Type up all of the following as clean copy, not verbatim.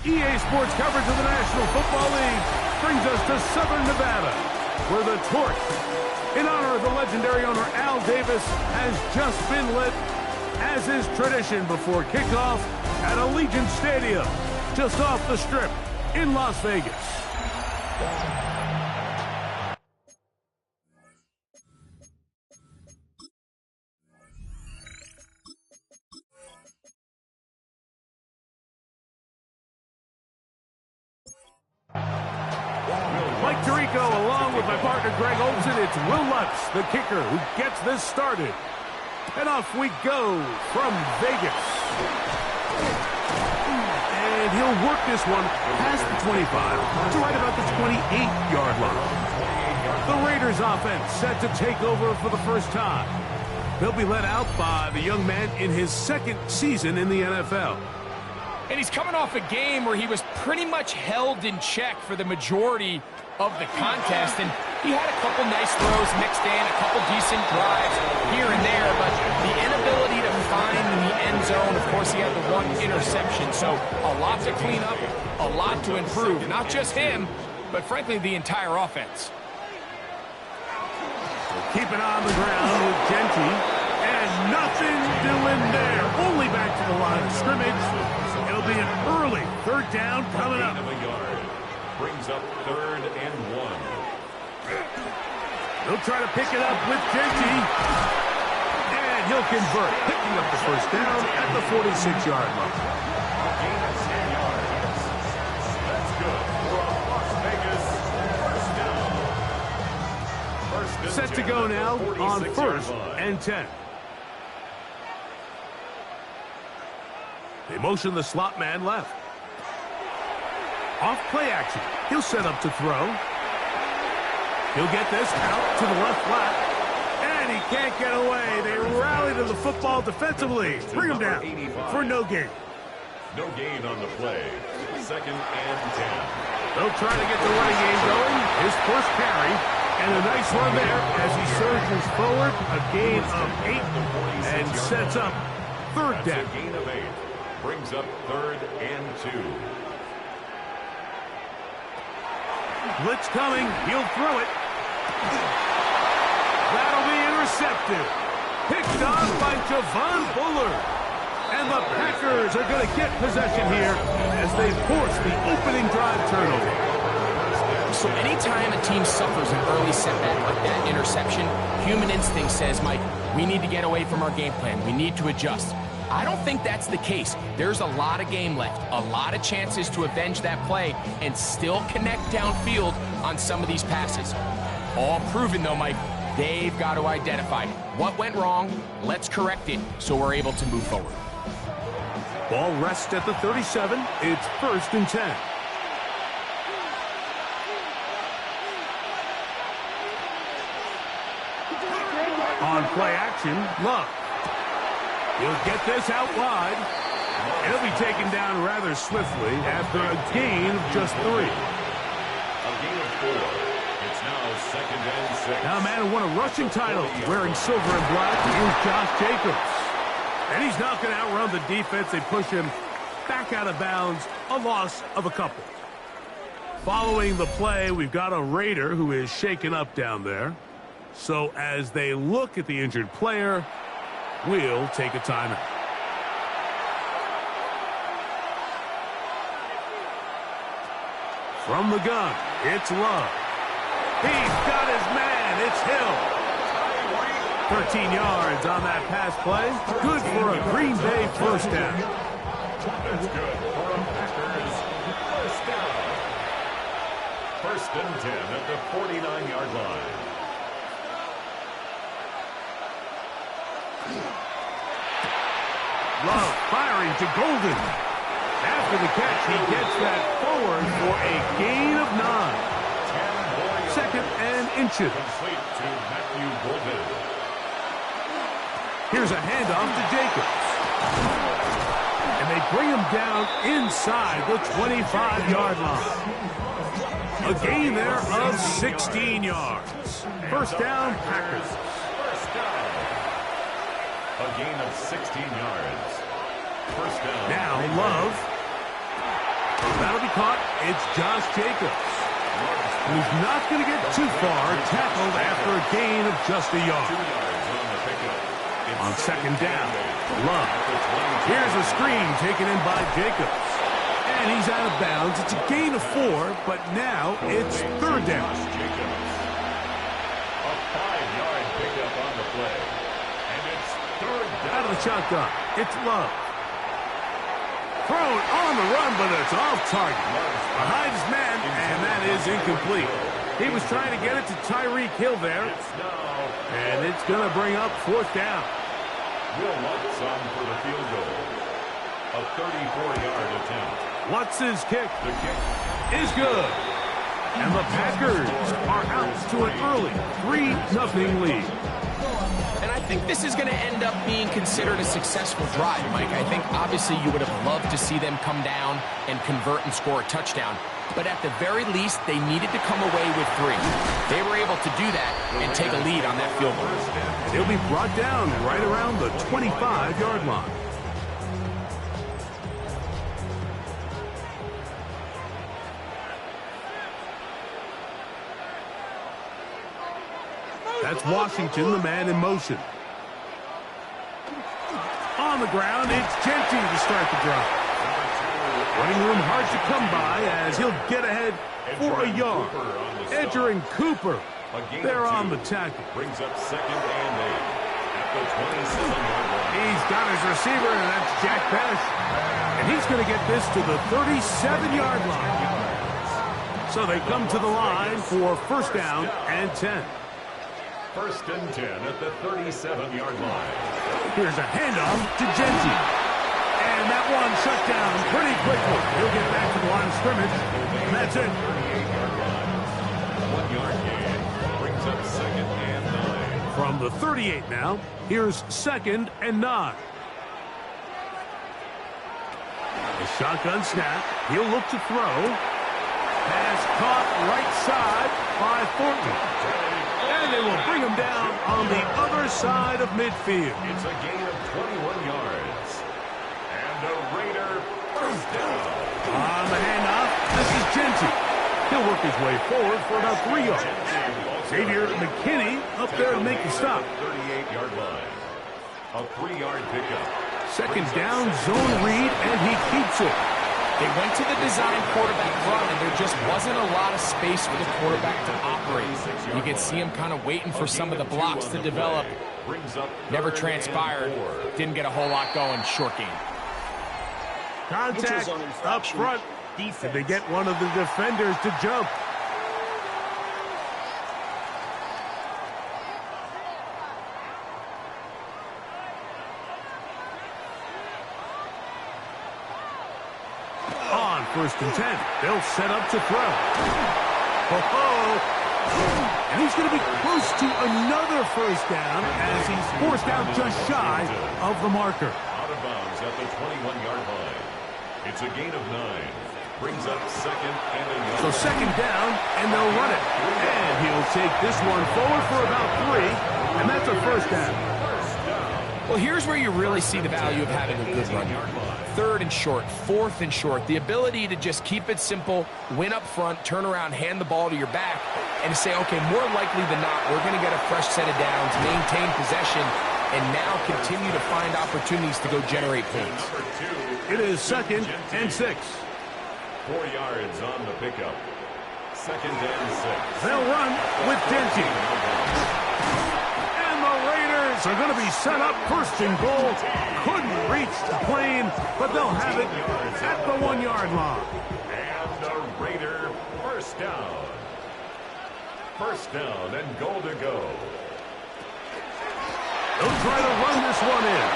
EA Sports coverage of the National Football League brings us to Southern Nevada, where the torch, in honor of the legendary owner Al Davis, has just been lit, as is tradition before kickoff at Allegiant Stadium, just off the Strip in Las Vegas. Mike Tirico, along with my partner Greg Olsen, it's Will Lutz, the kicker, who gets this started. And off we go from Vegas. And he'll work this one past the 25 to right about the 28-yard line. The Raiders offense set to take over for the first time. They'll be led out by the young man in his second season in the NFL. And he's coming off a game where he was pretty much held in check for the majority of the contest. And he had a couple nice throws mixed in, a couple decent drives here and there. But the inability to find the end zone, of course, he had the one interception. So a lot to clean up, a lot to improve. Not just him, but frankly, the entire offense. Keep it on the ground with Genty. And nothing doing there. Only back to the line of scrimmage. It'll be an early third down coming up. Brings up 3rd and 1. He'll try to pick it up with Genty. And he'll convert, picking up the first down at the 46-yard line. Gain of 10 yards. That's good for a Las Vegas first down. Set to go now on 1st and 10. They motion the slot man left. Off play action. He'll set up to throw. He'll get this out to the left flat. And he can't get away. They rally to the football defensively. Bring him down for no gain. No gain on the play. 2nd and 10. They'll try to get the running game going. His first carry. And a nice run there as he surges forward. A gain of 8 and sets up 3rd down. That's a gain of 8. Brings up 3rd and 2. Blitz coming. He'll throw it. That'll be intercepted. Picked on by Javon Bullard. And the Packers are going to get possession here as they force the opening drive turnover. So anytime a team suffers an early setback like that interception, human instinct says, Mike, we need to get away from our game plan. We need to adjust. I don't think that's the case. There's a lot of game left, a lot of chances to avenge that play and still connect downfield on some of these passes. All proven, though, Mike, they've got to identify what went wrong, let's correct it so we're able to move forward. Ball rests at the 37. It's 1st and 10. On play action, Love. He'll get this out wide. He'll be taken down rather swiftly after a gain of just 3. A gain of 4. It's now 2nd and 6. Now a man who won a rushing title wearing silver and black is Josh Jacobs. And he's not going to outrun the defense. They push him back out of bounds, a loss of a couple. Following the play, we've got a Raider who is shaken up down there. So as they look at the injured player, we'll take a timeout. From the gun, it's Love. He's got his man. It's Hill. 13 yards on that pass play. Good for a Green Bay first down. That's good for a Packers first down. 1st and 10 at the 49-yard line. Love firing to Golden. After the catch, he gets that forward for a gain of 9. 2nd and inches. Complete to Matthew Golden. Here's a handoff to Jacobs. And they bring him down inside the 25-yard line. A gain there of 16 yards. First down, Packers. First down. A gain of 16 yards. First down. Now Love. That'll be caught. It's Josh Jacobs. He's not going to get too far, tackled after a gain of just a yard. On second down, Love. Here's a screen taken in by Jacobs. And he's out of bounds. It's a gain of 4, but now it's third down. A 5-yard pickup on the play. And it's third down. Out of the shotgun, it's Love. Thrown on the run, but it's off target. Behind his man, and that is incomplete. He was trying to get it to Tyreek Hill there. And it's going to bring up fourth down. Will Lutz on for the field goal. A 34-yard attempt. Lutz's kick The kick is good. And the Packers are out to an early 3-0 lead. And I think this is going to end up being considered a successful drive, Mike. I think obviously you would have loved to see them come down and convert and score a touchdown. But at the very least, they needed to come away with 3. They were able to do that and take a lead on that field goal. They'll be brought down right around the 25-yard line. That's Washington, the man in motion. On the ground, it's Genty to start the drive. Running room hard to come by as he'll get ahead for a yard. Entering Cooper. They're on the tackle. brings up second and 8 at the 27-yard line. He's got his receiver, and that's Jack Bash. And he's going to get this to the 37-yard line. So they come to the line for first down and 10. First and 10 at the 37-yard line. Here's a handoff to Genty. And that one shut down pretty quickly. He'll get back to the line of scrimmage. And that's it. 38-yard line. 1-yard gain. Brings up second and 9. From the 38 now, here's second and 9. A shotgun snap. He'll look to throw. Pass caught right side by Thornton. And they will bring him down on the other side of midfield. It's a gain of 21 yards. And a Raider first down. On the handoff, this is Genty. He'll work his way forward for about 3 yards. Xavier McKinney up there to make the stop. 38-yard line. A 3-yard pickup. Second down, zone read, and he keeps it. They went to the design quarterback run, and there just wasn't a lot of space for the quarterback to operate. You could see him kind of waiting for some of the blocks to develop. Never transpired. Didn't get a whole lot going. Short game. Contact up front. Did they get one of the defenders to jump? On first and 10, they'll set up to throw. And he's going to be close to another first down as he's forced out just shy of the marker. Out of bounds at the 21-yard line. It's a gain of 9. Brings up second and a yard. So second down, and they'll run it. And he'll take this one forward for about 3, and that's a first down. Well, here's where you really see the value of having a good run. Third and short, fourth and short. The ability to just keep it simple, win up front, turn around, hand the ball to your back, and say, okay, more likely than not, we're going to get a fresh set of downs, maintain possession, and now continue to find opportunities to go generate points. It is second and 6. 4 yards on the pickup. Second and 6. They'll run with Genty. And the Raiders are going to be set up first and goal. Couldn't reach the plane, but they'll have it at the 1-yard line. And the Raider first down. First down and goal to go. They'll try to run this one in.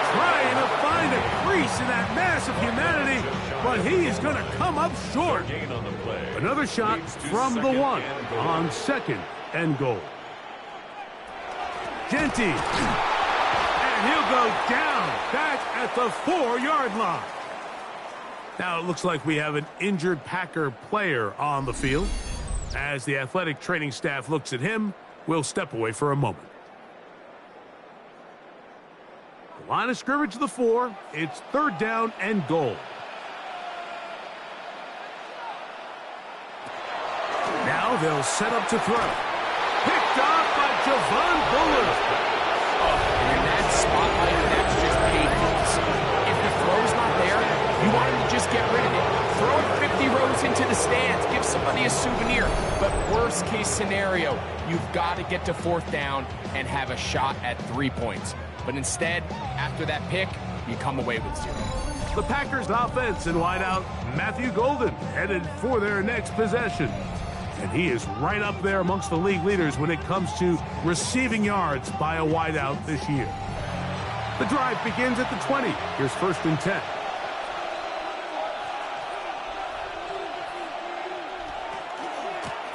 Trying to find a crease in that mass of humanity, but he is going to come up short. Gain on the play. Another shot from the 1 on second and goal. Genty. And he'll go down back at the 4-yard line. Now it looks like we have an injured Packer player on the field. As the athletic training staff looks at him, we'll step away for a moment. Line of scrimmage to the 4. It's third down and goal. Now they'll set up to throw. Picked off by Javon Bullard. And in that spotlight, that's just painful to see. If the throw's not there, you want him to just get rid of it. Throw it 50 rows into the stands. Give somebody a souvenir. But worst case scenario, you've got to get to fourth down and have a shot at 3 points. But instead, after that pick, you come away with 0. The Packers offense in wideout, Matthew Golden, headed for their next possession. And he is right up there amongst the league leaders when it comes to receiving yards by a wideout this year. The drive begins at the 20. Here's 1st and 10.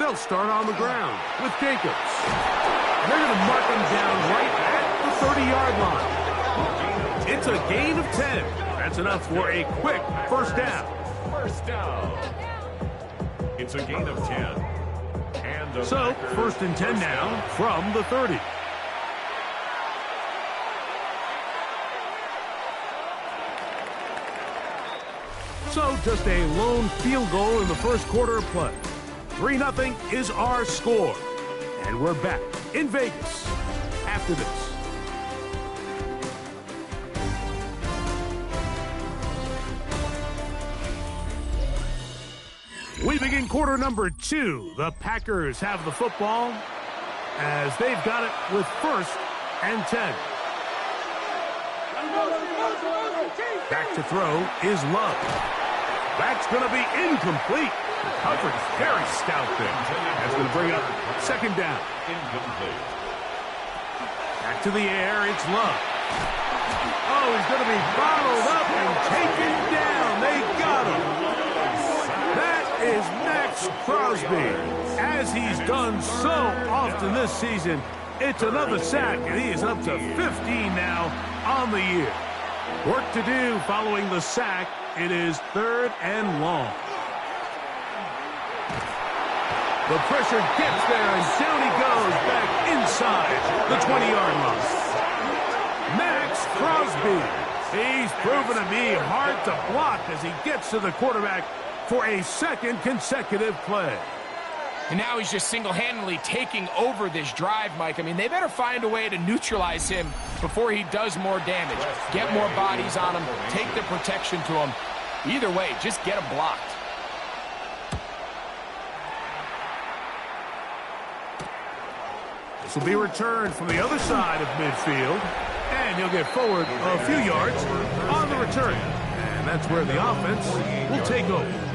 They'll start on the ground with Jacobs. They're going to mark him down right at the 30-yard line. It's a gain of 10. That's enough for a quick first down. First down. It's a gain of 10. And so, 1st and 10 now from the 30. So, just a lone field goal in the first quarter of play. 3-0 is our score. And we're back in Vegas after this. We begin quarter number 2. The Packers have the football as they've got it with 1st and 10. Back to throw is Love. That's going to be incomplete. Coverage very stout there. That's going to bring up 2nd down. Incomplete. Back to the air, it's Love. Oh, he's going to be bottled up and taken down. They got him. That is Max Crosby. As he's done so often this season, it's another sack, and he is up to 15 now on the year. Work to do following the sack. It is 3rd and long. The pressure gets there, and down he goes back inside the 20-yard line. Max Crosby. He's proven to be hard to block as he gets to the quarterback for a 2nd consecutive play. And now he's just single-handedly taking over this drive, Mike. I mean, they better find a way to neutralize him before he does more damage. Get more bodies on him, take the protection to him. Either way, just get him blocked. This will be returned from the other side of midfield, and he'll get forward a few yards on the return. And that's where the offense will take over.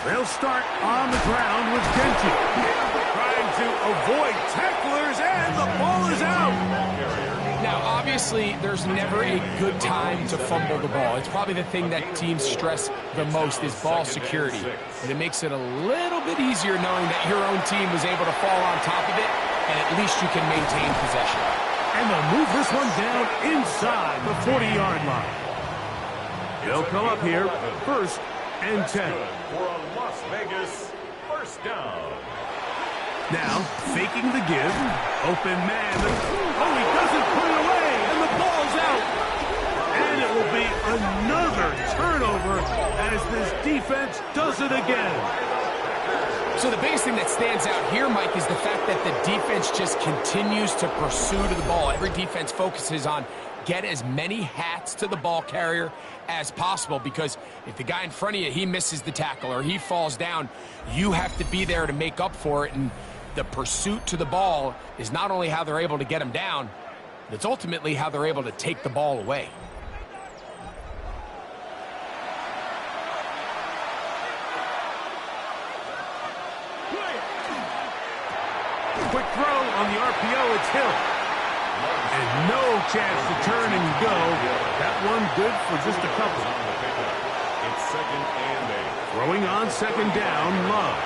They'll start on the ground with Genty. Trying to avoid tacklers, and the ball is out. Now, obviously, there's never a good time to fumble the ball. It's probably the thing that teams stress the most is ball security. And it makes it a little bit easier knowing that your own team was able to fall on top of it, and at least you can maintain possession. And they'll move this one down inside the 40-yard line. They'll come up here, 1st and 10. For a Las Vegas first down. Now, faking the give. Open man. Oh, he doesn't put it away, and the ball's out. And it will be another turnover as this defense does it again. So the biggest thing that stands out here, Mike, is the fact that the defense just continues to pursue to the ball. Every defense focuses on get as many hats to the ball carrier as possible, because if the guy in front of you, he misses the tackle or he falls down, you have to be there to make up for it. And the pursuit to the ball is not only how they're able to get him down, but it's ultimately how they're able to take the ball away. Quick throw on the RPO, it's Hill. And no chance to turn and go. That one good for just a couple. It's 2nd and 8. Throwing on 2nd down, Love.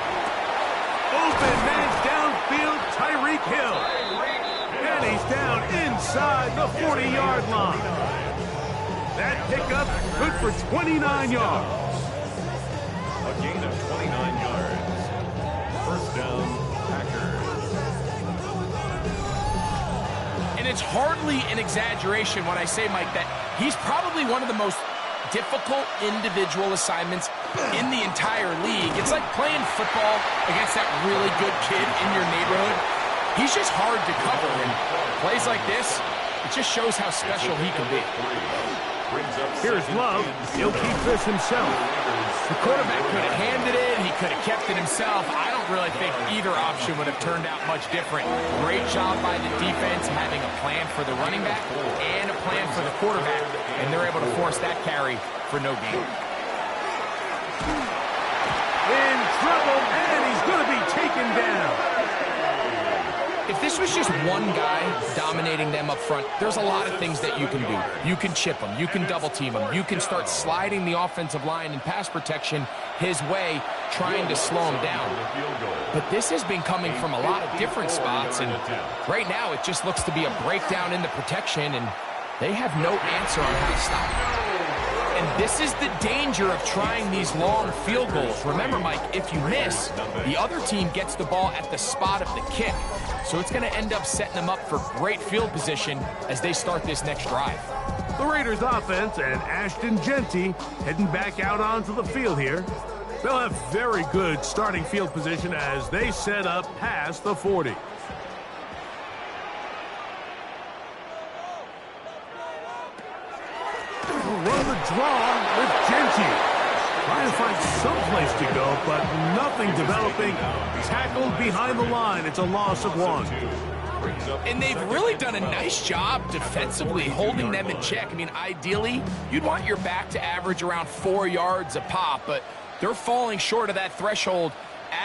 Open man downfield, Tyreek Hill. And he's down inside the 40-yard line. That pickup good for 29 yards. A gain of 29 yards. First down, Packers. And it's hardly an exaggeration when I say, Mike, that he's probably one of the most difficult individual assignments in the entire league. It's like playing football against that really good kid in your neighborhood. He's just hard to cover, and plays like this, it just shows how special he can be. Here's Love. He'll keep this himself. The quarterback could have handed it. He could have kept it himself. I don't really think either option would have turned out much different. Great job by the defense having a plan for the running back and a plan for the quarterback, and they're able to force that carry for no gain. In trouble, and he's going to be taken down. If this was just one guy dominating them up front, there's a lot of things that you can do. You can chip them. You can double team them. You can start sliding the offensive line and pass protection his way, trying to slow him down. But this has been coming from a lot of different spots, and right now it just looks to be a breakdown in the protection, and they have no answer on how to stop it. And this is the danger of trying these long field goals. Remember, Mike, if you miss, the other team gets the ball at the spot of the kick. So it's going to end up setting them up for great field position as they start this next drive. The Raiders offense and Ashton Jeanty heading back out onto the field here. They'll have very good starting field position as they set up past the 40. Run the draw with Jeanty. Trying to find some place to go, but nothing developing. Tackled behind the line. It's a loss of 1. And they've really done a nice job defensively holding them in check. I mean, ideally, you'd want your back to average around 4 yards a pop, but they're falling short of that threshold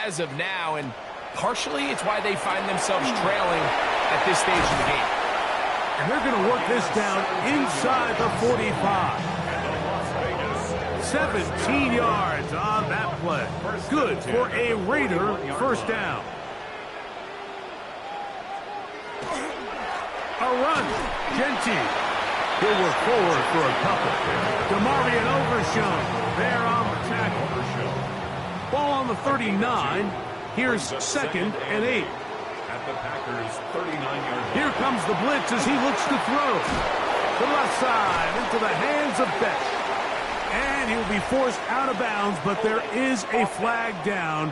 as of now, and partially it's why they find themselves trailing at this stage of the game. And they're going to work this down inside the 45. 17 yards on that play. Good for a Raider first down. A run. Jeanty. He'll work forward for a couple. DeMarvion Overshown there on the tackle. Ball on the 39. Here's 2nd and 8. At the Packers' 39-yard. Here comes the blitz as he looks to throw. To the left side into the hands of Beck. And he'll be forced out of bounds, but there is a flag down.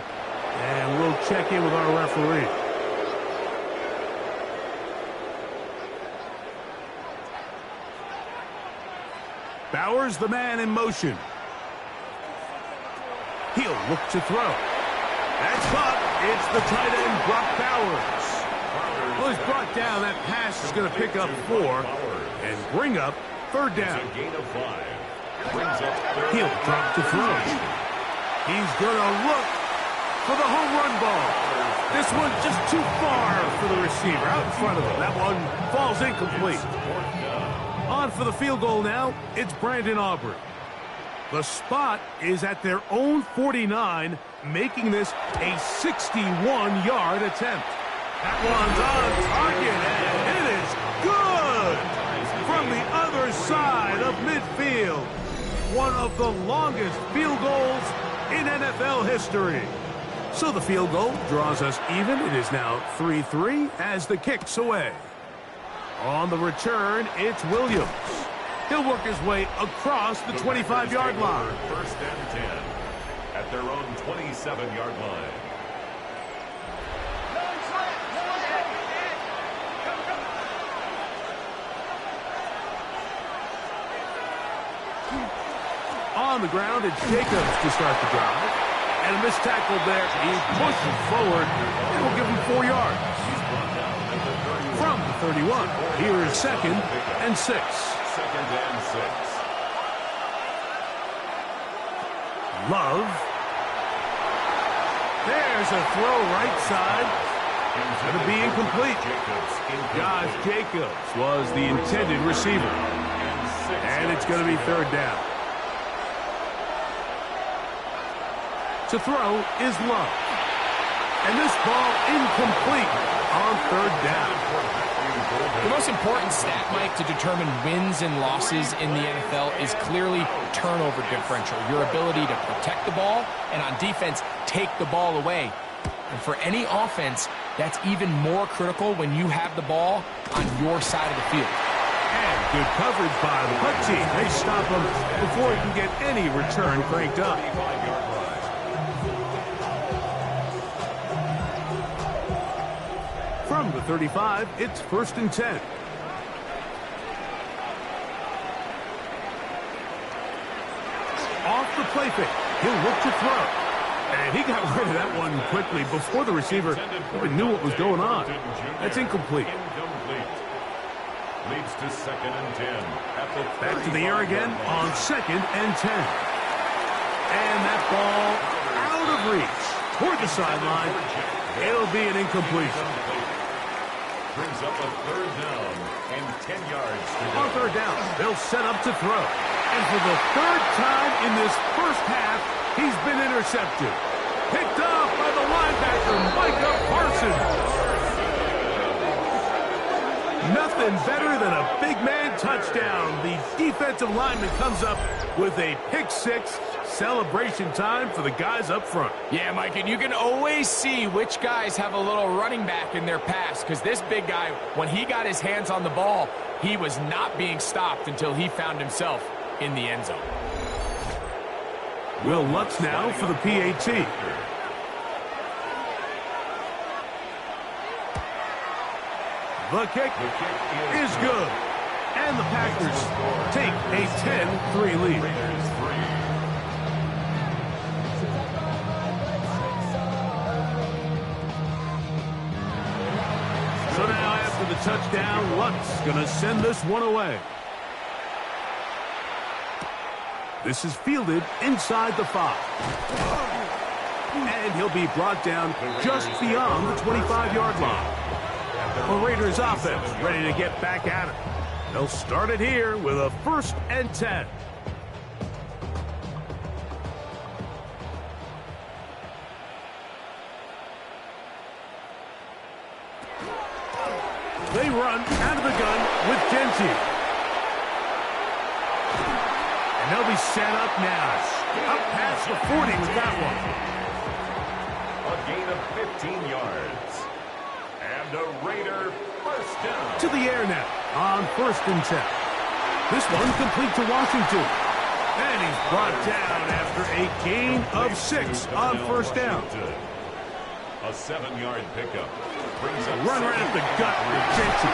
And we'll check in with our referee. Bowers, the man in motion. He'll look to throw. That's caught. It's the tight end, Brock Bowers. Well, he's brought down. That pass is going to pick up 4 and bring up 3rd down. A gain of 5. Brings up 3rd. He'll drop to throw. He's going to look for the home run ball. This one just too far for the receiver. Out in front of him. That one falls incomplete. On for the field goal now. It's Brandon Aubrey. The spot is at their own 49, making this a 61-yard attempt. That one's on target, and it is good from the other side of midfield. One of the longest field goals in NFL history. So the field goal draws us even. It is now 3-3 as the kick's away. On the return, it's Williams. He'll work his way across the 25-yard line. 1st and 10 at their own 27-yard line. On the ground, it's Jacobs to start the drive. And a missed tackle there. He pushes forward. It will give him 4 yards. From the 31, here is 2nd and 6. 2nd and 6. Love. There's a throw right side. Going to be incomplete. Josh Jacobs was the intended receiver. And it's going to be 3rd down. To throw is Love. And this ball incomplete on 3rd down. The most important stat, Mike, to determine wins and losses in the NFL is clearly turnover differential, your ability to protect the ball and on defense take the ball away. And for any offense, That's even more critical when you have the ball on your side of the field. And good coverage by the punt team. They stop him before he can get any return cranked up. From the 35, it's 1st and 10. Off the play fake. He'll look to throw. And he got rid of that one quickly before the receiver even knew what was going on. That's incomplete. Leads to 2nd and 10. Back to the air again on 2nd and 10. And that ball out of reach toward the sideline. It'll be an incompletion. Brings up a 3rd down and 10 yards. On 3rd down, they'll set up to throw. And for the 3rd time in this first half, he's been intercepted. Picked off by the linebacker, Micah Parsons. Nothing better than a big man touchdown. The defensive lineman comes up with a pick six. Celebration time for the guys up front. Yeah, Mike, and you can always see which guys have a little running back in their pass, because this big guy, when he got his hands on the ball, he was not being stopped until he found himself in the end zone. Will Lutz now for the PAT. The kick is good. And the Packers take a 10-3 lead. So now after the touchdown, Lutz going to send this one away. This is fielded inside the 5. And he'll be brought down just beyond the 25-yard line. The Raiders offense ready to get back at it. They'll start it here with a 1st and 10. They run out of the gun with Genty. And they'll be set up now. Up past the 40 with that one. A gain of 15 yards. And a Raider 1st down. To the air now on 1st and 10. This one complete to Washington. And he's brought down after a gain of 6 on 1st down. A 7-yard pickup. Brings up Run right up the gut with Genty.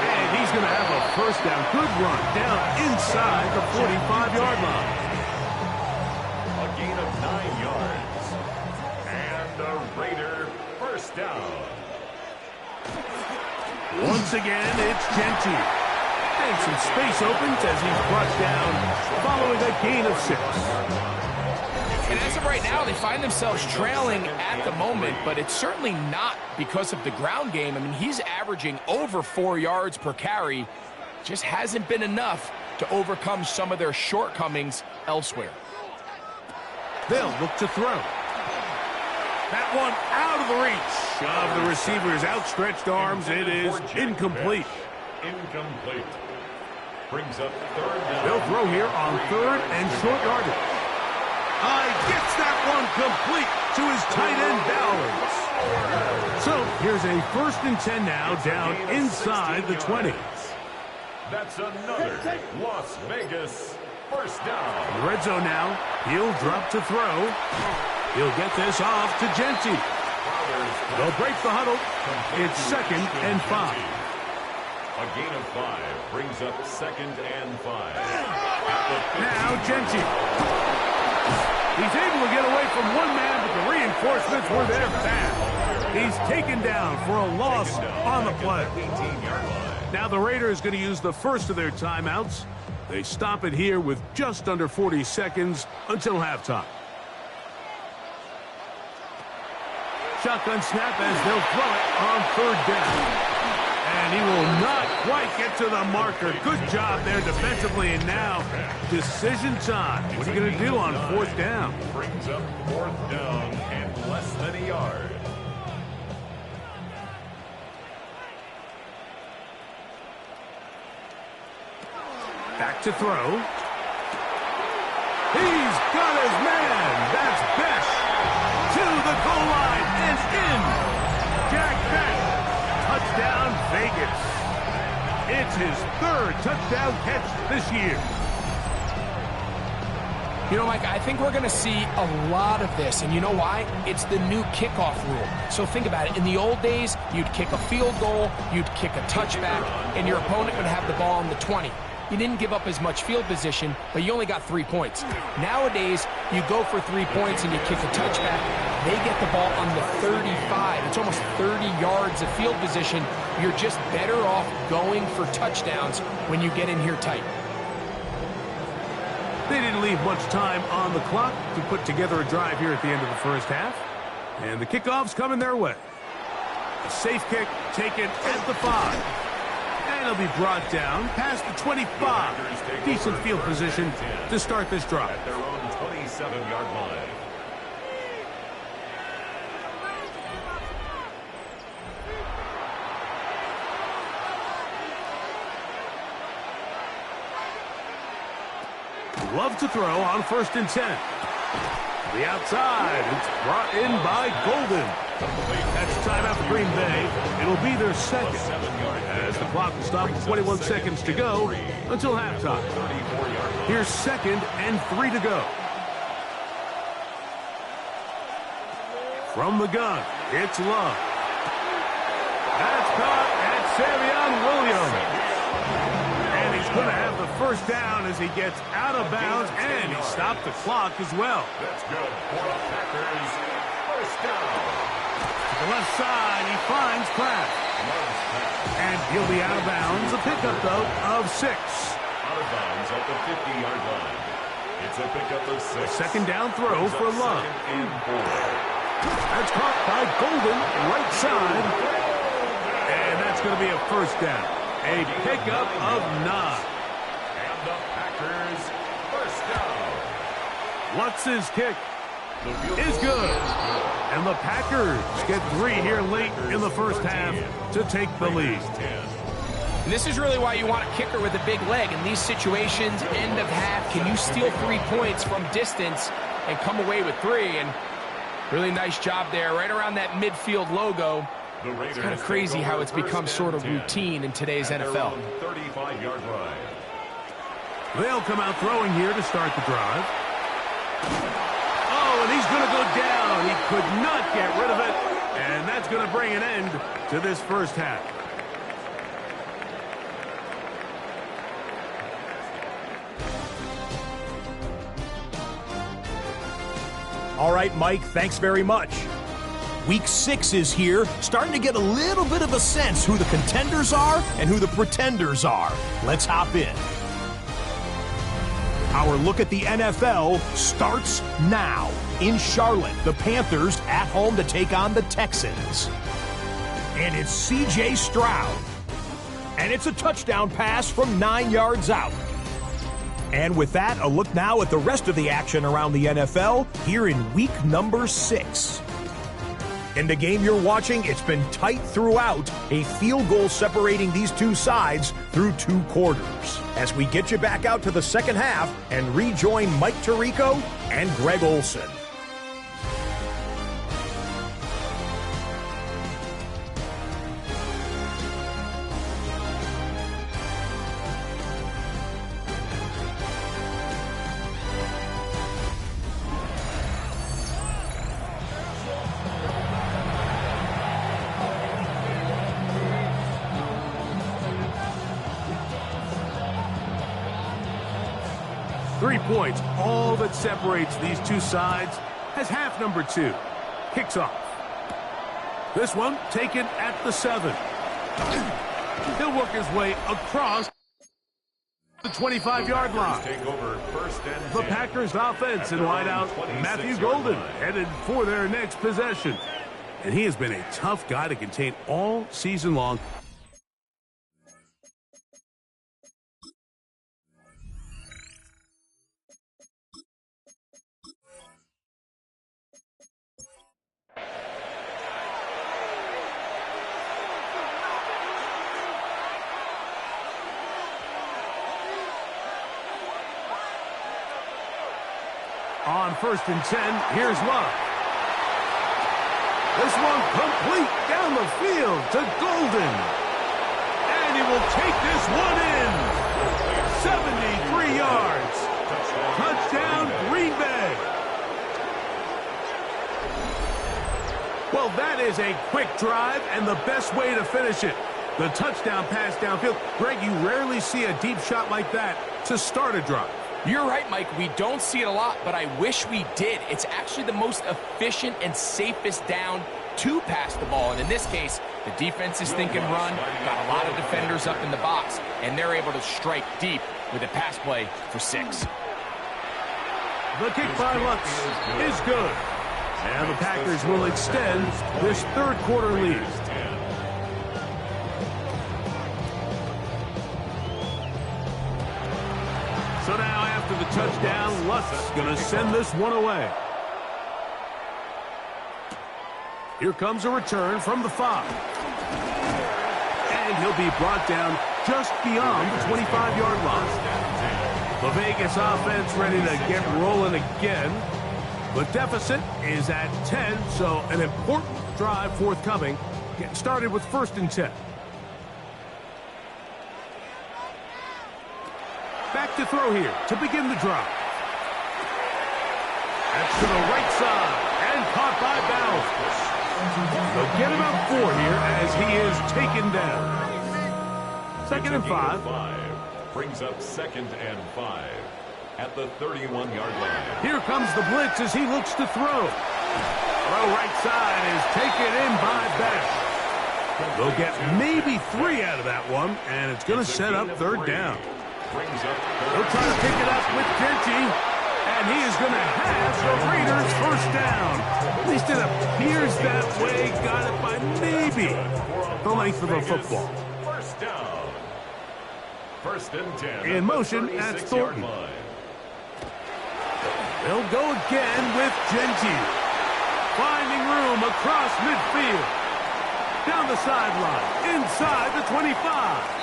And he's going to have a 1st down. Good run down inside the 45-yard line. A gain of 9 yards. And a Raider 1st down. Once again, it's Genty. And some space opens as he's brought down following a gain of 6. And as of right now, they find themselves trailing at the moment, but it's certainly not because of the ground game. I mean, he's averaging over 4 yards per carry. Just hasn't been enough to overcome some of their shortcomings elsewhere. They'll look to throw. That one out of the reach of the receiver's outstretched arms. It is incomplete. Incomplete. Brings up 3rd down. They'll throw here on 3rd and short yardage. Gets that one complete to his tight end Bowers. So here's a 1st and 10 now down inside the 20. That's another Las Vegas 1st down. Red zone now. He'll drop to throw. He'll get this off to Genty. They'll break the huddle. It's 2nd and 5. A gain of 5 brings up 2nd and 5. Now Genty. He's able to get away from one man, but the reinforcements were there fast. He's taken down for a loss on the play. Now the Raiders going to use the first of their timeouts. They stop it here with just under 40 seconds until halftime. Shotgun snap as they'll throw it on 3rd down. And he will not quite get to the marker. Good job there defensively. And now, decision time. What are you going to do on 4th down? Brings up 4th down and less than a yard. Back to throw. He's got his man. That's Bech to the goal line and in. Jack That's his third touchdown catch this year. You know, Mike, I think we're going to see a lot of this, and you know why? It's the new kickoff rule. So think about it. In the old days, you'd kick a field goal, you'd kick a touchback, and your opponent would have the ball on the 20. You didn't give up as much field position, but you only got 3 points. Nowadays, you go for 3 points and you kick a touchback. They get the ball on the 35. It's almost 30 yards of field position. You're just better off going for touchdowns when you get in here tight. They didn't leave much time on the clock to put together a drive here at the end of the first half. And the kickoff's coming their way. A safe kick taken at the 5. And it'll be brought down past the 25. Decent field position to start this drive. At their own 27-yard line. Love to throw on 1st and 10. The outside. It's brought in by Golden. That's timeout for Green Bay. It'll be their second. As the clock will stop with 21 seconds to go until halftime. Here's 2nd and 3 to go. From the gun, it's Love. That's caught at Savion Williams. And he's going to have the first down as he gets out of bounds, and he stopped the clock as well. That's good for the Packers. First down. To the left side, he finds Kraft. And he'll be out of bounds. A pickup, though, of 6. Out of bounds at the 50-yard line. It's a pickup of 6. Second down throw for Love. 2nd and 4. That's caught by Golden, right side. And that's going to be a first down. A pickup of 9. And the Packers first down. Lutz's kick is good. And the Packers get 3 here late in the first half to take the lead. And this is really why you want a kicker with a big leg. In these situations, end of half, can you steal 3 points from distance and come away with 3? And really nice job there, right around that midfield logo. It's kind of crazy how it's become sort of routine in today's NFL. 35-yard line. They'll come out throwing here to start the drive. Oh, and he's going to go down. He could not get rid of it. And that's going to bring an end to this first half. All right, Mike, thanks very much. Week 6 is here, starting to get a little bit of a sense who the contenders are and who the pretenders are. Let's hop in. Our look at the NFL starts now. In Charlotte, the Panthers at home to take on the Texans. And it's C.J. Stroud. And it's a touchdown pass from 9 yards out. And with that, a look now at the rest of the action around the NFL here in week number 6. In the game you're watching, it's been tight throughout, a field goal separating these two sides through 2 quarters. As we get you back out to the second half and rejoin Mike Tirico and Greg Olson. Points, all that separates these two sides, as half number 2 kicks off. This one taken at the 7. He'll work his way across the 25-yard line. Take over first and 10. The Packers offense and wideout Matthew Golden headed for their next possession. And he has been a tough guy to contain all season long. On 1st and 10, here's Love. This one complete down the field to Golden. And And he will take this one in. 73 yards. Touchdown, Green Bay. Well, that is a quick drive and the best way to finish it. The touchdown pass downfield. Greg, you rarely see a deep shot like that to start a drive. You're right, Mike. We don't see it a lot, but I wish we did. It's actually the most efficient and safest down to pass the ball. And in this case, the defense is thinking run, got a lot of defenders up in the box, and they're able to strike deep with a pass play for 6. The kick by Lutz is good. And the Packers will extend this third quarter lead. So now after the touchdown, Lutz is going to send this one away. Here comes a return from the 5. And he'll be brought down just beyond the 25-yard line. The Vegas offense ready to get rolling again. The deficit is at 10, so an important drive forthcoming. Getting started with 1st and 10. Back to throw here to begin the drive. That's to the right side and caught by Bowers. They'll get about 4 here as he is taken down. 2nd and 5. Brings up 2nd and 5 at the 31-yard line. Here comes the blitz as he looks to throw. Throw right side is taken in by Beck. They'll get maybe 3 out of that one, and it's going to set up 3rd down. He'll try to pick it up with Genty, and he is going to have the Raiders 1st down. At least it appears that way. Got it by maybe the length of the football. 1st down. 1st and 10. In motion at Thornton. They'll go again with Genty. Finding room across midfield. Down the sideline, inside the 25.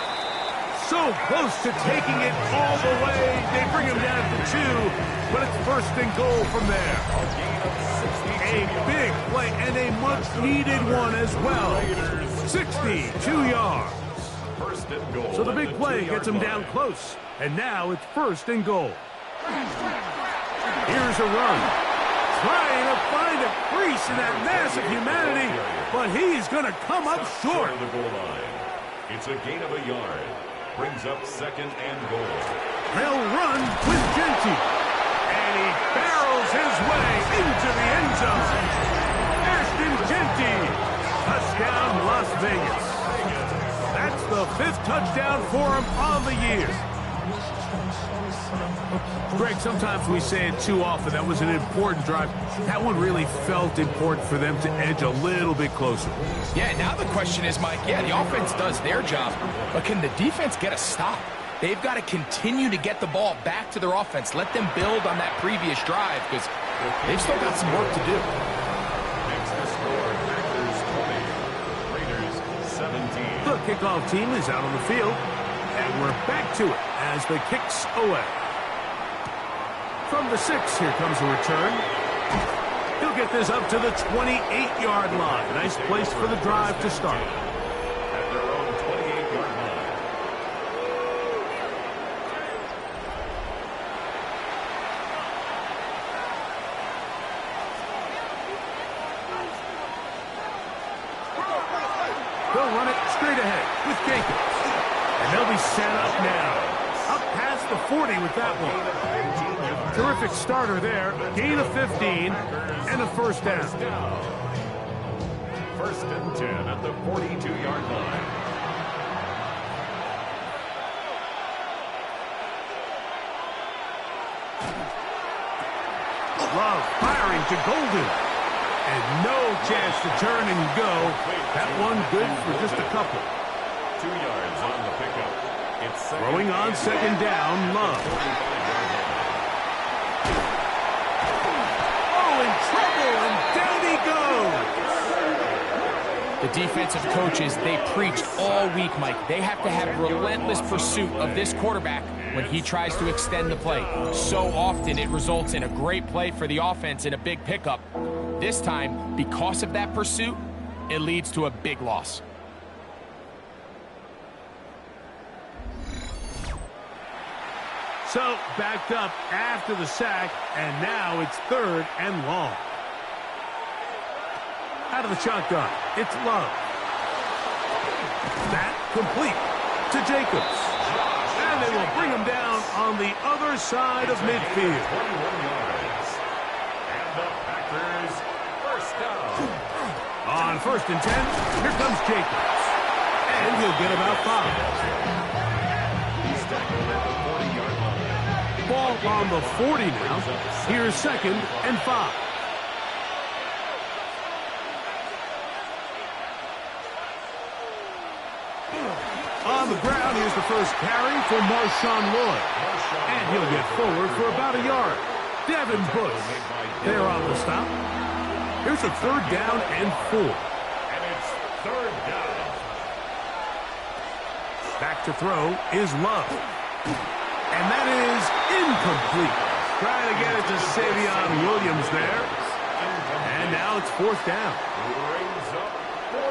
So close to taking it all the way. They bring him down to 2, but it's 1st and goal from there. A big play and a much-needed one as well. 62 yards. 1st and goal. So the big play gets him down close, and now it's 1st and goal. Here's a run. Trying to find a crease in that mass of humanity, but he's going to come up short. The goal line. It's a gain of a yard. Brings up 2nd and goal. They'll run with Genty. And he barrels his way into the end zone. Ashton Genty. Touchdown, Las Vegas. That's the 5th touchdown for him on the year. Greg, sometimes we say it too often. That was an important drive. That one really felt important for them to edge a little bit closer. Yeah, now the question is, Mike, yeah, the offense does their job, but can the defense get a stop? They've got to continue to get the ball back to their offense. Let them build on that previous drive because they've still got some work to do. Next to score, Packers 20, Raiders 17. The kickoff team is out on the field, and we're back to it as the kick's away. From the 6, here comes a return. He'll get this up to the 28-yard line. Nice place for the drive to start. At their own 28-yard line. They'll run it straight ahead with Jacobs. And they'll be set up now. Up past the 40 with that one. Terrific starter there. Gain of 15 and a 1st down. 1st and 10 at the 42-yard line. Love firing to Golden. And no chance to turn and go. That one good for just a couple. 2 yards on the pickup. It's Throwing on 2nd down, Love. Trouble, and down he goes. The defensive coaches, they preached all week, Mike. They have to have relentless pursuit of this quarterback when he tries to extend the play. So often it results in a great play for the offense and a big pickup. This time, because of that pursuit, it leads to a big loss. So, backed up after the sack, and now it's 3rd and long. Out of the shotgun, it's Love. That complete to Jacobs. And they will bring him down on the other side of midfield. 21 yards. And the Packers first down. On 1st and 10, here comes Jacobs. And he'll get about 5. He's tackled at the 40-yard line. Ball on the 40 now. Here's 2nd and 5. On the ground, here's the first carry for Marshawn Lloyd. And he'll get forward for about a yard. Devin Bush there on the stop. Here's a 3rd down and 4. And it's 3rd down. Back to throw is Love. And that is incomplete. Trying to get it to Savion Williams there. And now it's 4th down.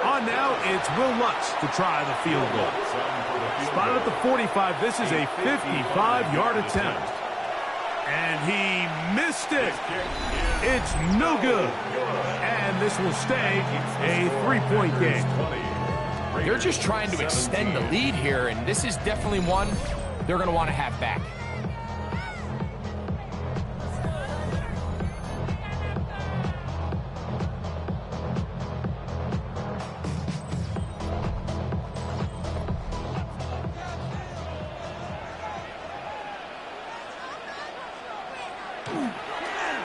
On now, it's Will Lutz to try the field goal. Spotted at the 45. This is a 55-yard attempt. And he missed it. It's no good. And this will stay a 3-point game. They're just trying to extend the lead here, and this is definitely one they're going to want to have back.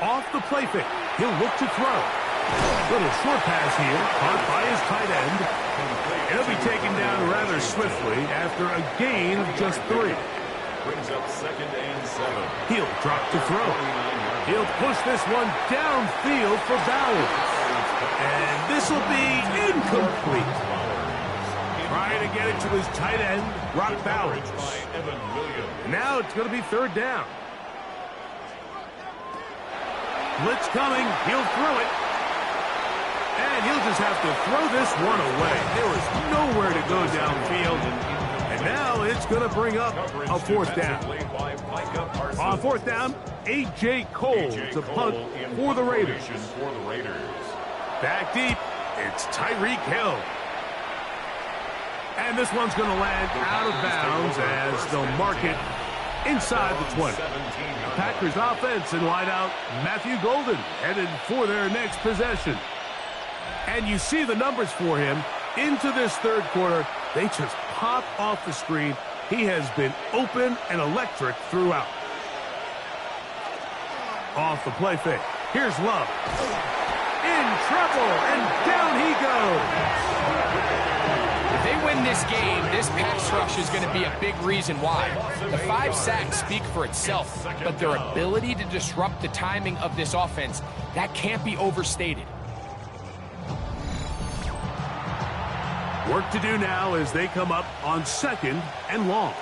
Off the play fake. He'll look to throw. Little short pass here, caught by his tight end. It'll be taken down rather swiftly after a gain of just 3. Brings up 2nd and 7. He'll drop to throw. He'll push this one downfield for Bowers. And this will be incomplete. Trying to get it to his tight end, Brock Bowers. And now it's going to be 3rd down. Blitz coming. He'll throw it. And he'll just have to throw this one away. There was nowhere to go downfield. And now it's going to bring up a 4th down. On 4th down, A.J. Cole to punt for the Raiders. Back deep, it's Tyreek Hill. And this one's going to land out of bounds as they'll mark it inside the 20. Packers offense and wideout Matthew Golden headed for their next possession. And you see the numbers for him into this 3rd quarter. They just pop off the screen. He has been open and electric throughout. Off the play fake. Here's Love. In trouble, and down he goes. If they win this game, this pass rush is going to be a big reason why. The 5 sacks speak for itself, but their ability to disrupt the timing of this offense, that can't be overstated. Work to do now as they come up on 2nd and long.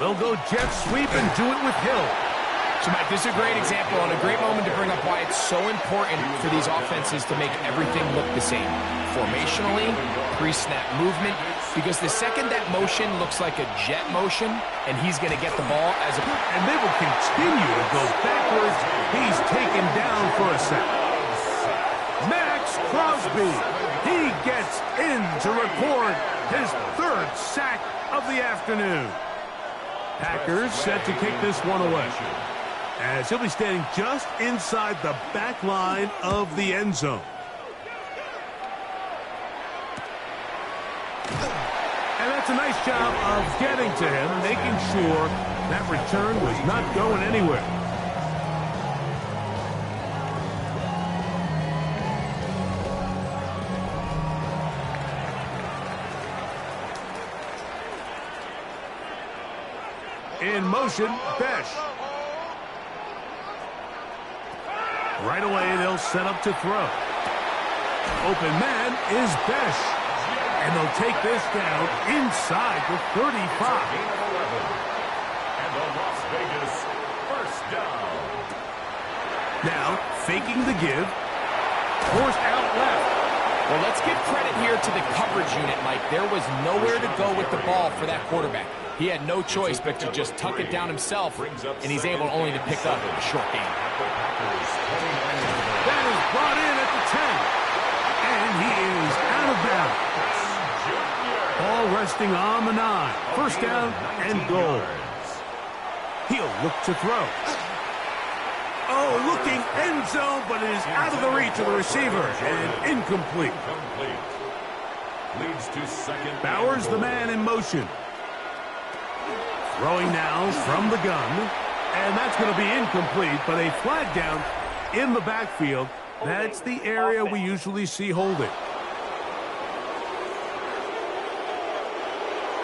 They'll go jet sweep and do it with Hill. So, Mike, this is a great example and a great moment to bring up why it's so important for these offenses to make everything look the same. Formationally, pre-snap movement, because the second that motion looks like a jet motion and he's going to get the ball as a... And they will continue to go backwards. He's taken down for a sack. Max Crosby, he gets in to record his 3rd sack of the afternoon. Packers set to kick this one away, as he'll be standing just inside the back line of the end zone. And that's a nice job of getting to him, making sure that return was not going anywhere. In motion, Besh. Right away, they'll set up to throw. Open man is Besh. And they'll take this down inside the 35. And the Las Vegas first down. Now, faking the give. Forced out left. Well, let's give credit here to the coverage unit, Mike. There was nowhere to go with the ball for that quarterback. He had no choice but to just tuck it down himself, and he's able only to pick up a short gain. That is brought in at the 10. And he is out of bounds. Ball resting on the 9. First down and goal. He'll look to throw. Oh, looking end zone, but it is out of the reach of the receiver and incomplete. Leads to second. Bowers, the man in motion. Throwing now from the gun. And that's going to be incomplete, but a flag down in the backfield. That's the area we usually see holding.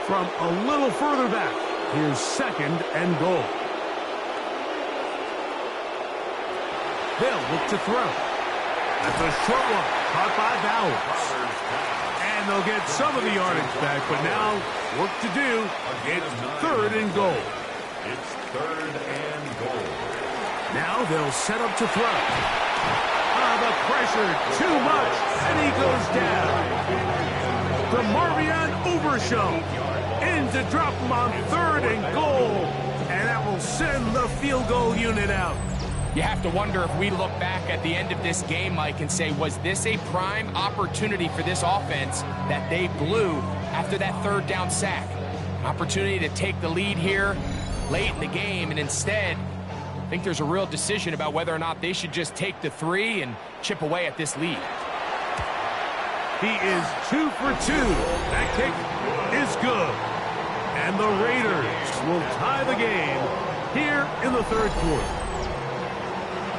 From a little further back, here's second and goal. They'll look to throw. That's a short one, caught by Bowers. And they'll get some of the yardage back, but now work to do. It's third and goal. It's third and goal. Now they'll set up to throw. The pressure, too much, and he goes down. The Marvion Overshow in to drop him on third and goal, and that will send the field goal unit out. You have to wonder if we look back at the end of this game, Mike, and say, was this a prime opportunity for this offense that they blew after that third down sack? An opportunity to take the lead here late in the game, and instead, I think there's a real decision about whether or not they should just take the 3 and chip away at this lead. He is 2 for 2. That kick is good. And the Raiders will tie the game here in the third quarter.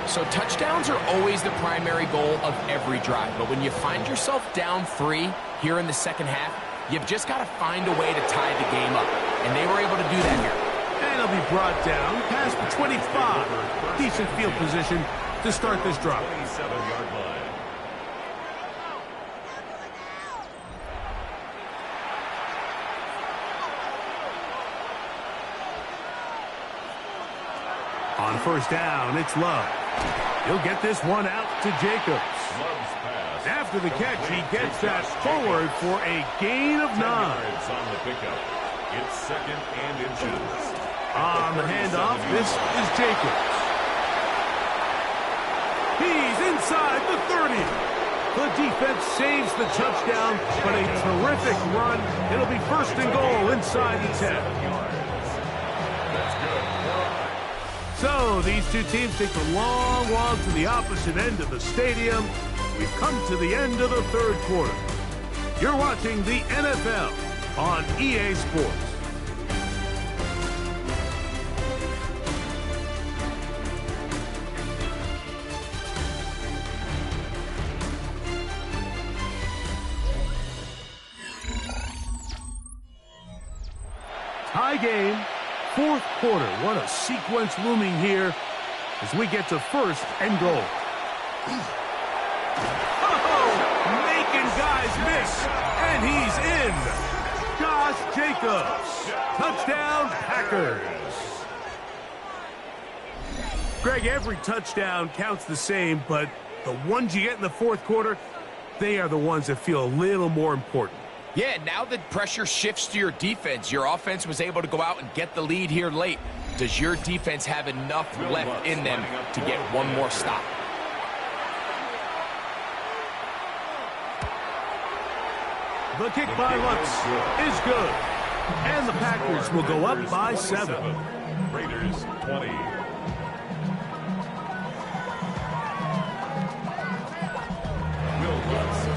So touchdowns are always the primary goal of every drive. But when you find yourself down 3 here in the second half, you've just got to find a way to tie the game up. And they were able to do that here. And he'll be brought down past the 25. Decent field position to start this drive. 27-yard line. On first down, it's Love. He'll get this one out to Jacobs. After the catch, he gets that forward for a gain of 9. On the pickup. It's second and inches. On the handoff, this is Jacobs. He's inside the 30. The defense saves the touchdown, but a terrific run. It'll be first and goal inside the 10. So these two teams take the long walk to the opposite end of the stadium. We've come to the end of the third quarter. You're watching the NFL on EA Sports. Tie game. Fourth quarter. What a sequence looming here as we get to first and goal. Oh, making guys miss, and he's in. Josh Jacobs. Touchdown, Packers. Greg, every touchdown counts the same, but the ones you get in the fourth quarter, they are the ones that feel a little more important. Yeah, now the pressure shifts to your defense. Your offense was able to go out and get the lead here late. Does your defense have enough left in them to get one more stop? The kick by Lutz is good. And the Packers will go up by 7. Raiders 20.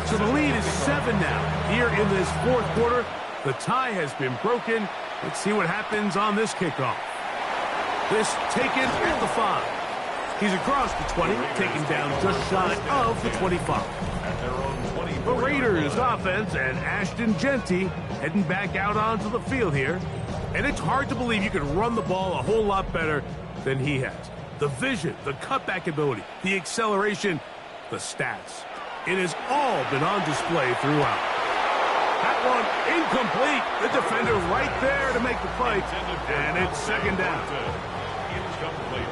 So the lead is 7 now. Here in this fourth quarter, the tie has been broken. Let's see what happens on this kickoff. This taken at the 5. He's across the 20, taken down just shy of the 25. The Raiders offense and Ashton Jeanty heading back out onto the field here. And it's hard to believe you can run the ball a whole lot better than he has. The vision, the cutback ability, the acceleration, the stats. It has all been on display throughout. That one incomplete. The defender right there to make the fight. And it's second down. Incomplete.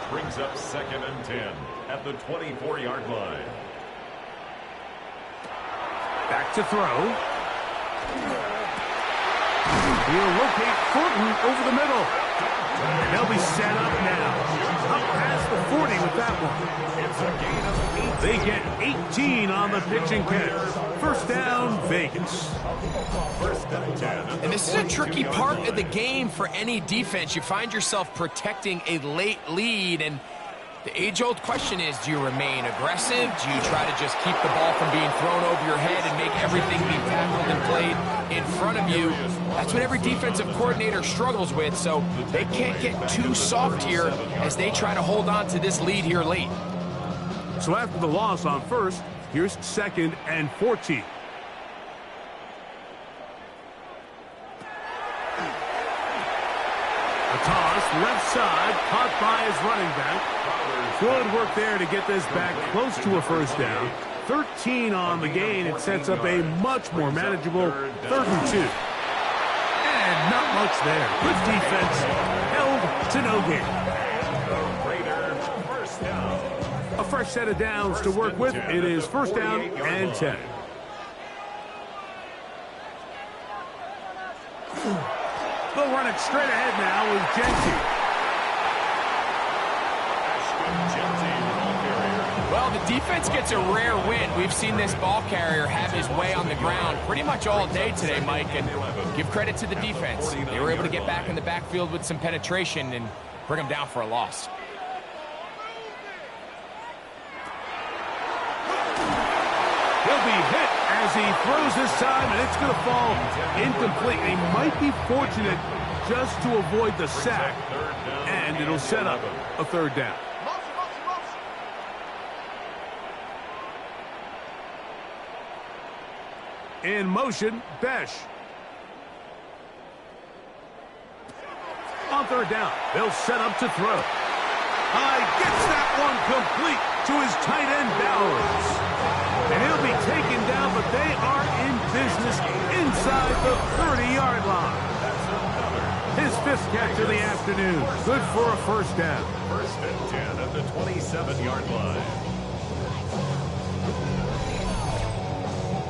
Brings up second and 10 at the 24-yard line. Back to throw. He'll locate Thornton over the middle. And they'll be set up now. Up past the 40 with that one. They get 18 on the pitching catch. First down, Vegas. And this is a tricky part of the game for any defense. You find yourself protecting a late lead, and the age-old question is, do you remain aggressive? Do you try to just keep the ball from being thrown over your head and make everything be tackled and played in front of you? That's what every defensive coordinator struggles with, so they can't get too soft here as they try to hold on to this lead here late. So after the loss on first, here's 2nd and 14. A toss, left side, caught by his running back. Good work there to get this back close to a first down. 13 on the gain. It sets up a much more manageable 3rd and 2. And not much there. Good defense. Held to no gain. A fresh set of downs to work with. It is first down and 10. They'll run it straight ahead now with Genty. Well, the defense gets a rare win. We've seen this ball carrier have his way on the ground pretty much all day today, Mike, and give credit to the defense. They were able to get back in the backfield with some penetration and bring them down for a loss. He'll be hit as he throws this time, and it's going to fall incomplete. He might be fortunate just to avoid the sack, and it'll set up a 3rd down. In motion, Besh. On 3rd down, they'll set up to throw. Gets that one complete to his tight end, Bowers. And he'll be taken down, but they are in business inside the 30-yard line. His 5th catch of the afternoon. Good for a first down. 1st and 10 at the 27-yard line.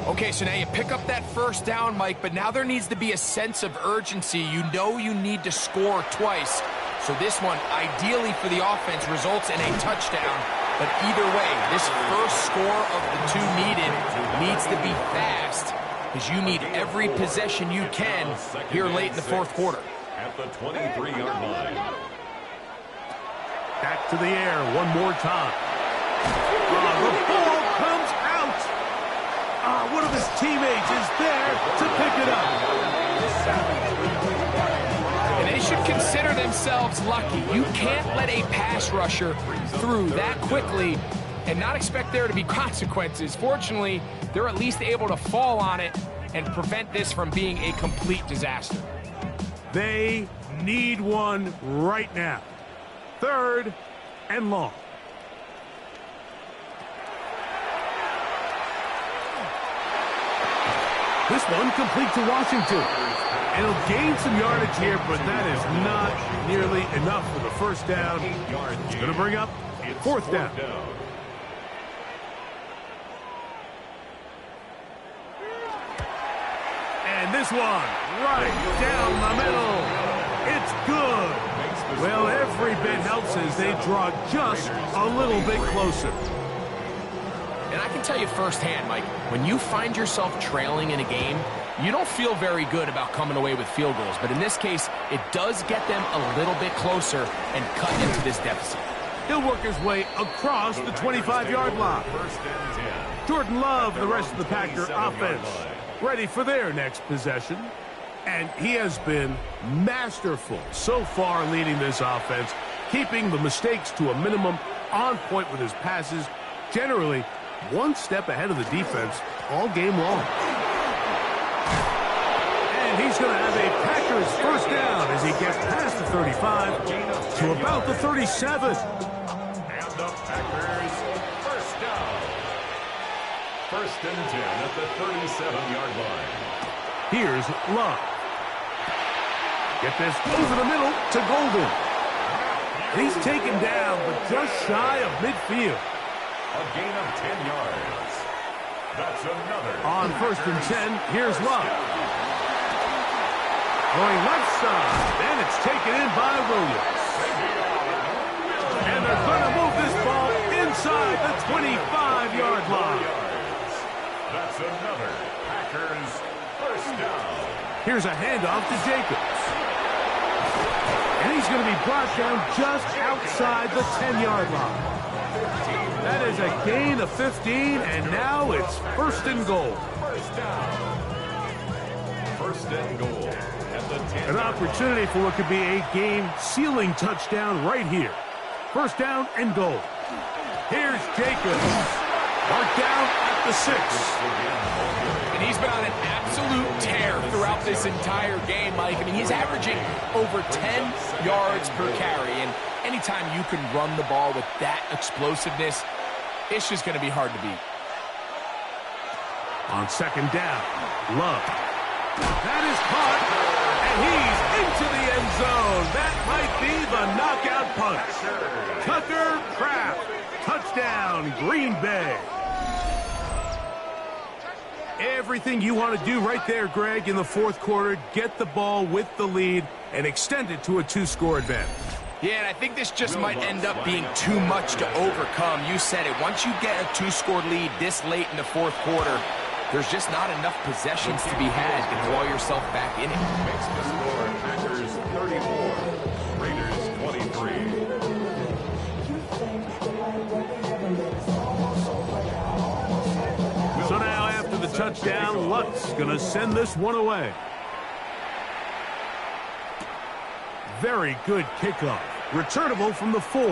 Okay, so now you pick up that first down, Mike, but now there needs to be a sense of urgency. You know you need to score twice. So this one, ideally for the offense, results in a touchdown. But either way, this first score of the 2 needs to be fast, because you need every possession you can here late in the 4th quarter. At the 23-yard line. Back to the air one more time. The ball comes out. One of his teammates is there to pick it up. And they should consider themselves lucky. You can't let a pass rusher through that quickly and not expect there to be consequences. Fortunately, they're at least able to fall on it and prevent this from being a complete disaster. They need one right now. 3rd and long. This one complete to Washington. And he'll gain some yardage here, but that is not nearly enough for the first down. It's going to bring up 4th down. And this one, right down the middle. It's good. Well, every bit helps as they draw just a little bit closer. And I can tell you firsthand, Mike, when you find yourself trailing in a game, you don't feel very good about coming away with field goals. But in this case, it does get them a little bit closer and cut into this deficit. He'll work his way across the 25-yard line. Jordan Love, the rest of the Packer offense, ready for their next possession. And he has been masterful so far leading this offense, keeping the mistakes to a minimum, on point with his passes, generally one step ahead of the defense all game long. And he's going to have a Packers first down as he gets past the 35 to about the 37. And the Packers first down. 1st and 10 at the 37-yard line. Here's Love. Get this over the middle to Golden. He's taken down, but just shy of midfield. A gain of 10 yards. That's another. On 1st and 10, here's Love. Going left side, and it's taken in by Williams. And they're going to move this ball inside the 25-yard line. That's another Packers first down. Here's a handoff to Jacobs. And he's going to be brought down just outside the 10-yard line. That is a gain of 15, and now it's 1st and goal. First down. 1st and goal at the 10. An opportunity for what could be a game-sealing touchdown right here. 1st down and goal. Here's Jacobs. Marked down at the 6. And he's been on an absolute tear throughout this entire game, Mike. I mean, he's averaging over 10 yards per carry. And anytime you can run the ball with that explosiveness, it's just going to be hard to beat. On 2nd down, Love. That is caught, and he's into the end zone. That might be the knockout punch. Tucker Kraft, touchdown, Green Bay. Everything you want to do right there, Greg, in the 4th quarter, get the ball with the lead and extend it to a 2-score advantage. Yeah, and I think this just might end up being too much to overcome. You said it. Once you get a 2-score lead this late in the 4th quarter, there's just not enough possessions to be had to draw yourself back in it. Makes the score Packers 34, Raiders 23. So now after the touchdown, Lutz going to send this one away. Very good kickoff. Returnable from the 4. And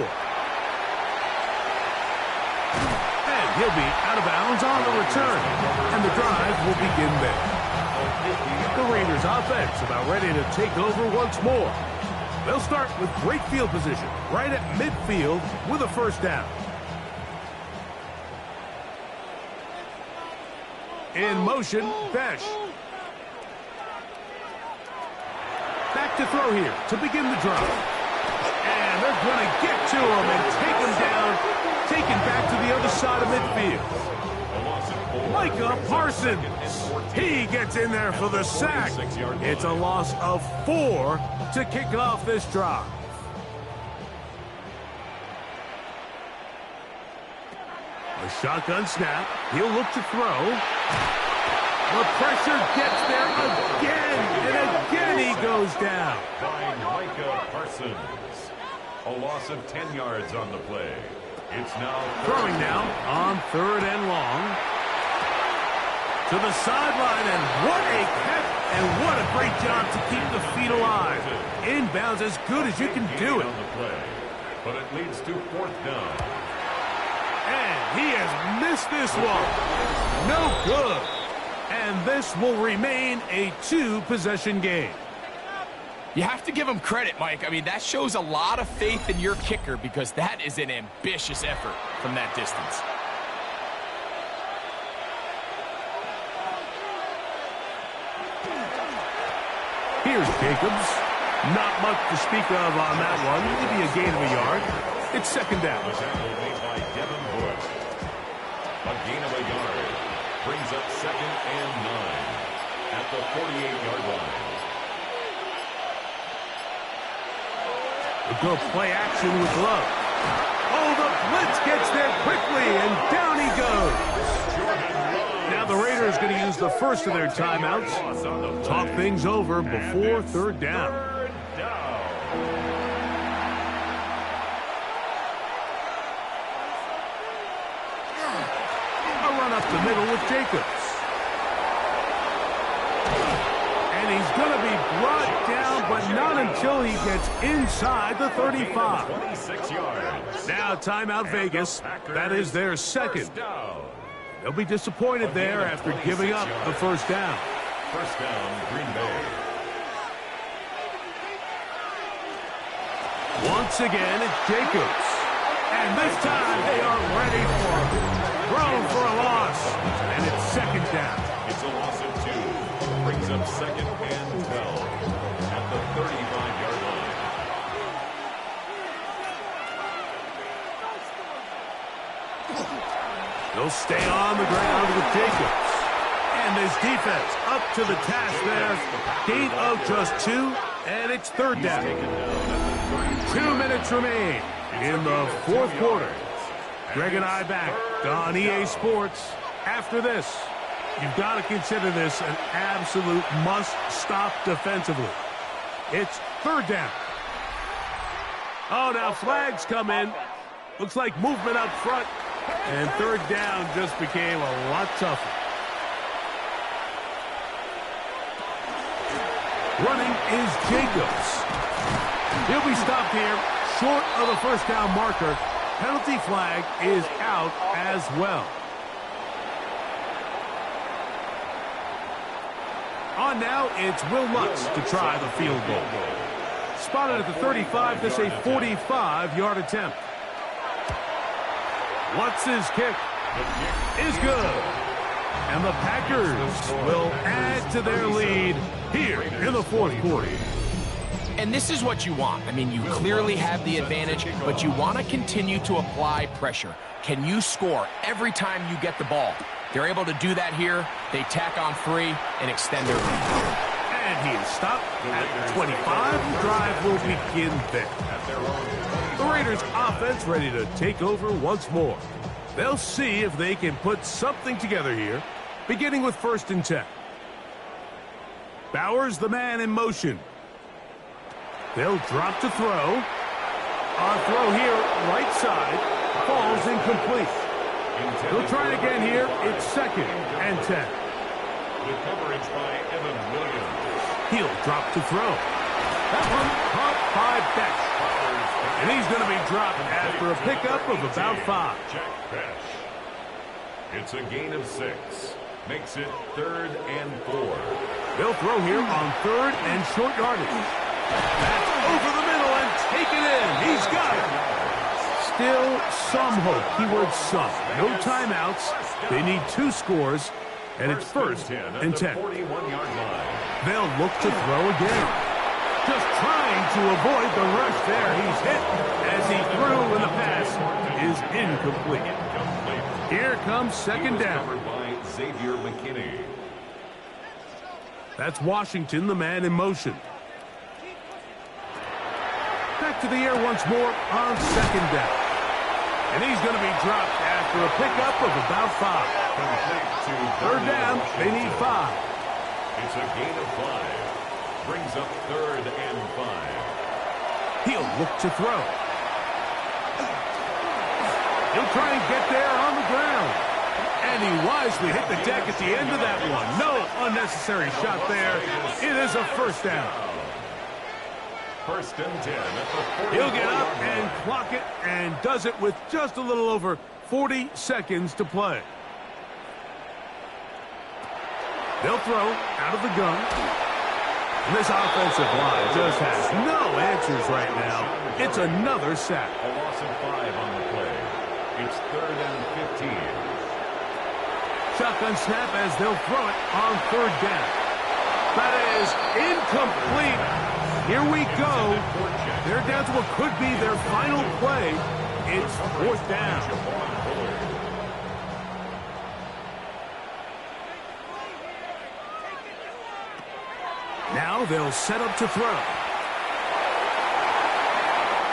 he'll be out of bounds on the return. And the drive will begin there. The Raiders offense about ready to take over once more. They'll start with great field position right at midfield with a 1st down. In motion, Besh. Back to throw here to begin the drive. And they're going to get to him and take him down, taken back to the other side of midfield. Micah Parsons. He gets in there for the sack. It's a loss of 4 to kick off this drive. A shotgun snap. He'll look to throw. The pressure gets there again, and again he goes down. By Micah Parsons. A loss of 10 yards on the play. It's now Throwing now on 3rd and long. To the sideline, and what a catch, and what a great job to keep the feet alive. Inbounds as good as you can do it. on the play, but it leads to 4th down. And he has missed this one. No good. And this will remain a 2-possession game. You have to give him credit, Mike. I mean, that shows a lot of faith in your kicker because that is an ambitious effort from that distance. Here's Jacobs. Not much to speak of on that one. Maybe a gain of a yard. It's 2nd down. The tackle made by Devin Bush. A gain of a yard. Brings up 2nd and 9 at the 48-yard line. We'll go play action with Love. Oh, the blitz gets there quickly, and down he goes. Now the Raiders going to use the first of their timeouts. Talk things over before 3rd down. A run up the middle with Jacobs. And he's going to be brought down, but not until he gets inside the 35. 26 yards. Now timeout Vegas. That is their 2nd. They'll be disappointed there after giving up the 1st down. 1st down, Green Bay. Once again, it's Jacobs. And this time they are ready for him. Thrown for a loss. And it's 2nd down. It's a loss of 2. Brings up 2nd and 12 at the 35-yard line. They'll stay on the ground with Jacobs. And this defense up to the task there. Gain of just 2, and it's third down. 2 minutes remain in the fourth quarter. Greg and I back on EA Sports. After this, you've got to consider this an absolute must-stop defensively. It's third down. Oh, now flags come in. Looks like movement up front. And third down just became a lot tougher. Running is Jacobs. He'll be stopped here short of the first down marker. Penalty flag is out as well. On now, it's Will Lutz to try the field goal. Spotted at the 35, this a 45-yard attempt. Lutz's kick is good. And the Packers will add to their lead here in the fourth quarter. And this is what you want. I mean, you clearly have the advantage, but you want to continue to apply pressure. Can you score every time you get the ball? They're able to do that here. They tack on 3 and extend their lead. And he is stopped at the 25. The drive will begin there. The Raiders offense ready to take over once more. They'll see if they can put something together here, beginning with 1st and 10. Bowers, the man in motion. They'll drop to throw. Our throw here, right side, falls incomplete. They'll try it again here. It's 2nd and 10. The coverage by Evan Williams. He'll drop to throw. That one caught by Besh. And he's going to be dropped after a pickup of about 5. Jack Besh. It's a gain of 6. Makes it 3rd and 4. They'll throw here on 3rd and short yardage. That's over the middle and taken in. He's got it. Still some hope. Keyword some. No timeouts. They need 2 scores, and it's 1st and 10. 41-yard line. They'll look to throw again. Just trying to avoid the rush there. He's hit as he threw, and the pass is incomplete. Here comes 2nd down. Covered by Xavier McKinney. That's Washington, the man in motion. Back to the air once more on 2nd down. And he's going to be dropped after a pickup of about 5. Third down, they need 5. It's a gain of 5. Brings up 3rd and 5. He'll look to throw. He'll try and get there on the ground. And he wisely hit the deck at the end of that one. No unnecessary shot there. It is a 1st down. 1st and 10 at the 40. He'll get up and clock it, and does it with just a little over 40 seconds to play. They'll throw out of the gun. And this offensive line just has no answers right now. It's another sack. A loss of 5 on the play. It's 3rd and 15. Shotgun snap as they'll throw it on 3rd down. That is incomplete. Here we go. They're down to what could be their final play. It's 4th down. Now they'll set up to throw.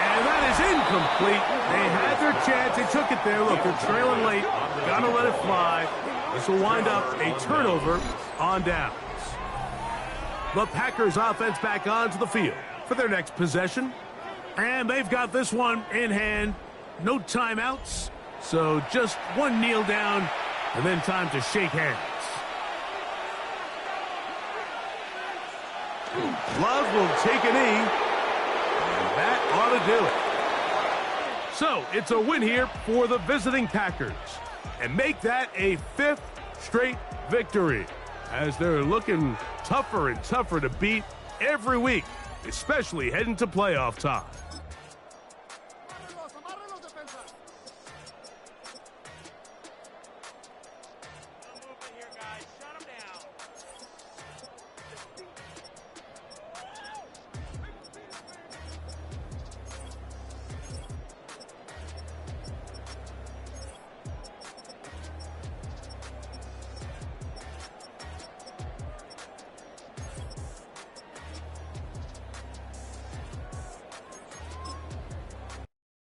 And that is incomplete. They had their chance. They took it there. Look, they're trailing late. Got to let it fly. This will wind up a turnover on downs. The Packers offense back onto the field for their next possession. And they've got this one in hand. No timeouts. So just one kneel down and then time to shake hands. Love will take a knee. And that ought to do it. So it's a win here for the visiting Packers. And make that a 5th straight victory, as they're looking tougher and tougher to beat every week, especially heading to playoff time.